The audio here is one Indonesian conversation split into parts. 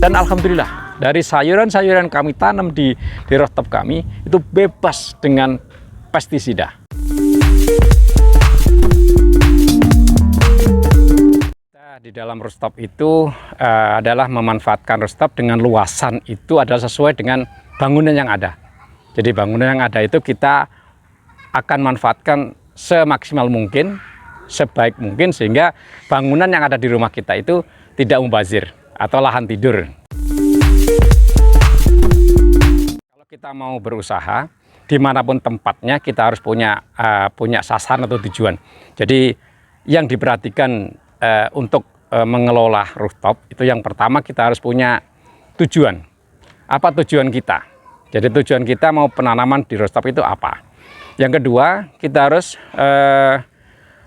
Dan alhamdulillah dari sayuran-sayuran kami tanam di rooftop kami itu bebas dengan pestisida. Di dalam rooftop itu adalah memanfaatkan rooftop dengan luasan itu adalah sesuai dengan bangunan yang ada. Jadi bangunan yang ada itu kita akan manfaatkan semaksimal mungkin, sebaik mungkin, sehingga bangunan yang ada di rumah kita itu tidak mubazir atau lahan tidur. Kalau kita mau berusaha dimanapun tempatnya, kita harus punya sasaran atau tujuan. Jadi yang diperhatikan untuk mengelola rooftop itu yang pertama kita harus punya tujuan. Apa tujuan kita? Jadi tujuan kita mau penanaman di rooftop itu apa? Yang kedua, kita harus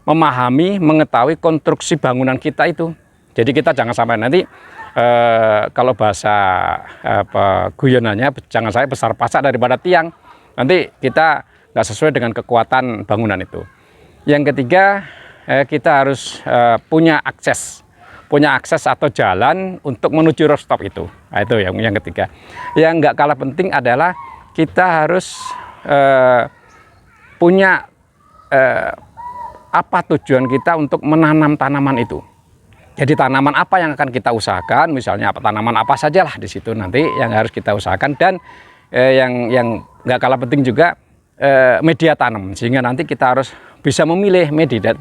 memahami, mengetahui konstruksi bangunan kita itu. Jadi kita jangan sampai nanti kalau bahasa guyonannya jangan sampai besar pasak daripada tiang. Nanti kita nggak sesuai dengan kekuatan bangunan itu. Yang ketiga, kita harus punya akses atau jalan untuk menuju rooftop itu. Nah, itu yang ketiga. Yang nggak kalah penting adalah kita harus punya apa tujuan kita untuk menanam tanaman itu. Jadi tanaman apa yang akan kita usahakan, misalnya tanaman apa sajalah di situ nanti yang harus kita usahakan. Dan yang nggak kalah penting juga media tanam, sehingga nanti kita harus bisa memilih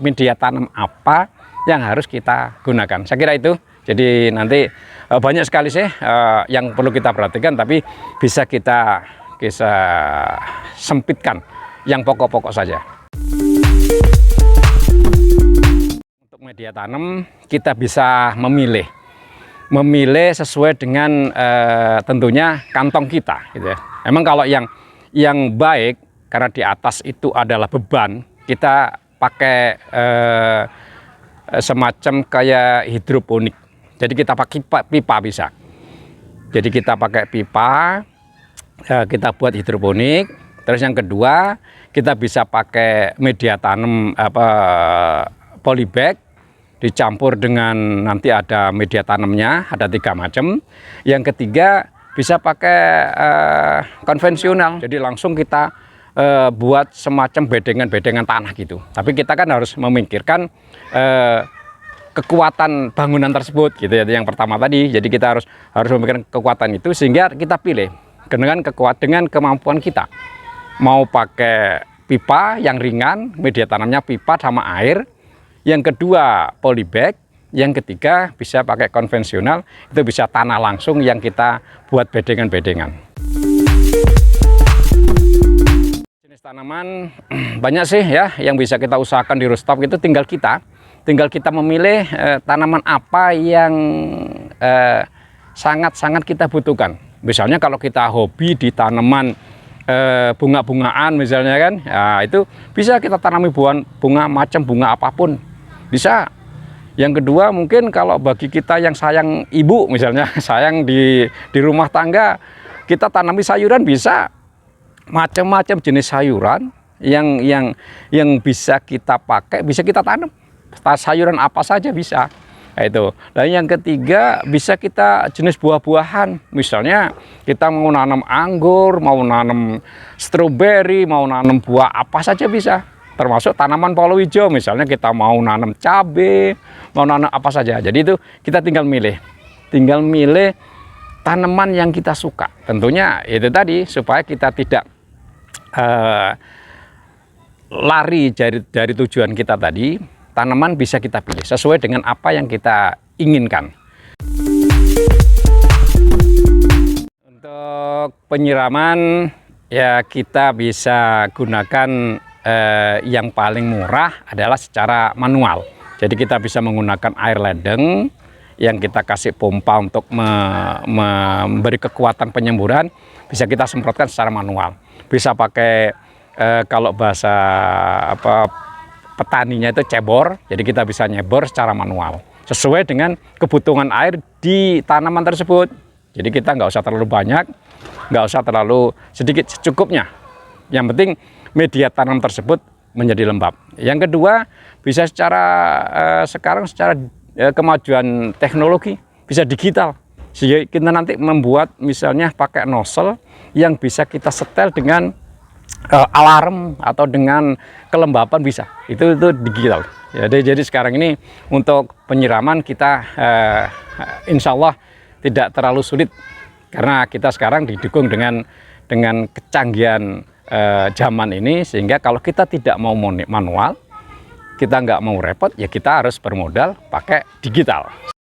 media tanam apa yang harus kita gunakan. Saya kira itu. Jadi nanti banyak sekali sih yang perlu kita perhatikan, tapi bisa kita sempitkan yang pokok-pokok saja. Untuk media tanam kita bisa memilih sesuai dengan tentunya kantong kita, gitu ya. Emang kalau yang baik karena di atas itu adalah beban, kita pakai semacam kayak hidroponik. Jadi kita pakai pipa bisa. Jadi kita pakai pipa, kita buat hidroponik. Terus yang kedua, kita bisa pakai media tanam polybag dicampur dengan nanti ada media tanamnya, ada 3 macam. Yang ketiga bisa pakai konvensional. Jadi langsung kita buat semacam bedengan tanah gitu. Tapi kita kan harus memikirkan kekuatan bangunan tersebut gitu ya, yang pertama tadi. Jadi kita harus memikirkan kekuatan itu sehingga kita pilih dengan kemampuan kita. Mau pakai pipa yang ringan, media tanamnya pipa sama air. Yang kedua polybag. Yang ketiga bisa pakai konvensional, itu bisa tanah langsung yang kita buat bedengan-bedengan. Tanaman banyak sih ya yang bisa kita usahakan di rooftop. Itu tinggal kita memilih tanaman apa yang sangat-sangat kita butuhkan. Misalnya kalau kita hobi di tanaman bunga-bungaan misalnya kan, ya itu bisa kita tanami bunga macam bunga apapun bisa. Yang kedua mungkin kalau bagi kita yang sayang ibu misalnya, sayang di rumah tangga, kita tanami sayuran bisa. Macam-macam jenis sayuran yang bisa kita pakai, bisa kita tanam. Sayuran apa saja bisa. Nah, itu. Dan yang ketiga bisa kita jenis buah-buahan. Misalnya kita mau nanam anggur, mau nanam stroberi, mau nanam buah apa saja bisa. Termasuk tanaman palawija, misalnya kita mau nanam cabai, mau nanam apa saja. Jadi itu kita tinggal milih tanaman yang kita suka. Tentunya itu tadi supaya kita tidak lari dari tujuan kita tadi. Tanaman bisa kita pilih sesuai dengan apa yang kita inginkan. Untuk penyiraman ya kita bisa gunakan yang paling murah adalah secara manual. Jadi kita bisa menggunakan air ledeng yang kita kasih pompa untuk memberi kekuatan penyemburan, bisa kita semprotkan secara manual. Bisa pakai kalau bahasa petaninya itu cebor, jadi kita bisa nyebor secara manual sesuai dengan kebutuhan air di tanaman tersebut. Jadi kita nggak usah terlalu banyak, nggak usah terlalu sedikit, secukupnya. Yang penting media tanam tersebut menjadi lembab. Yang kedua, bisa sekarang secara kemajuan teknologi bisa digital. Sehingga kita nanti membuat misalnya pakai nozzle yang bisa kita setel dengan alarm atau dengan kelembapan bisa. Itu digital. Jadi sekarang ini untuk penyiraman kita insya Allah tidak terlalu sulit karena kita sekarang didukung dengan kecanggihan zaman ini, sehingga kalau kita tidak mau manual, kita nggak mau repot, ya kita harus bermodal pakai digital.